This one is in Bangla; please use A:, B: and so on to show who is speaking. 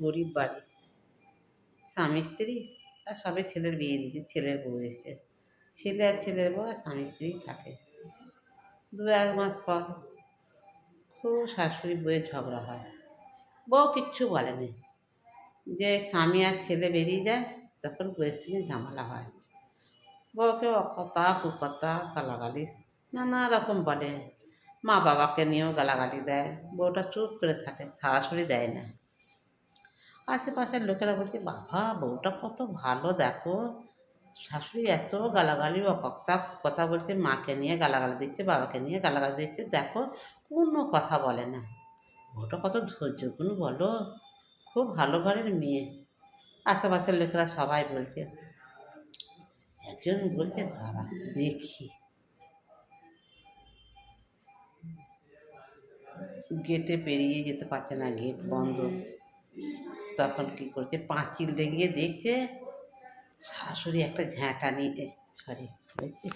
A: গরিব বাড়ি, স্বামী স্ত্রী, আর সবে ছেলের বিয়ে দিয়েছে, ছেলের বউ এসেছে, ছেলে আর ছেলের বউ আর স্বামী স্ত্রী থাকে। 2-1 মাস পর খুব শাশুড়ি বউয়ের ঝগড়া হয়। বউ কিচ্ছু বলেনি, যে স্বামী আর ছেলে বেরিয়ে যায় তখন বউয়ের সঙ্গে ঝামেলা হয়। বউকে অকথা কুকথা গালাগালি নানা রকম বলে, মা বাবাকে নিয়েও গালাগালি দেয়। বউটা চুপ করে থাকে, সরাসরি দেয় না। আশেপাশের লোকেরা বলছে, বাবা বউটা কত ভালো, দেখো শাশুড়ি এত গালাগালি অকথা কথা বলছে, মাকে নিয়ে গালাগালি দিচ্ছে, বাবাকে নিয়ে গালাগালি দিচ্ছে, দেখো কোনো কথা বলে না। বউটা কত ধৈর্যগুণ বলো, খুব ভালো ঘরের মেয়ে। আশেপাশের লোকেরা সবাই বলছে। একজন বলছে, দাঁড়া দেখি। গেটে পেরিয়ে যেতে পারছে না, গেট বন্ধ। তখন কী করছে, পাঁচিল ডিঙিয়ে দেখছে শাশুড়ি একটা ঝ্যাঁটা নিয়ে, সরি দেখছি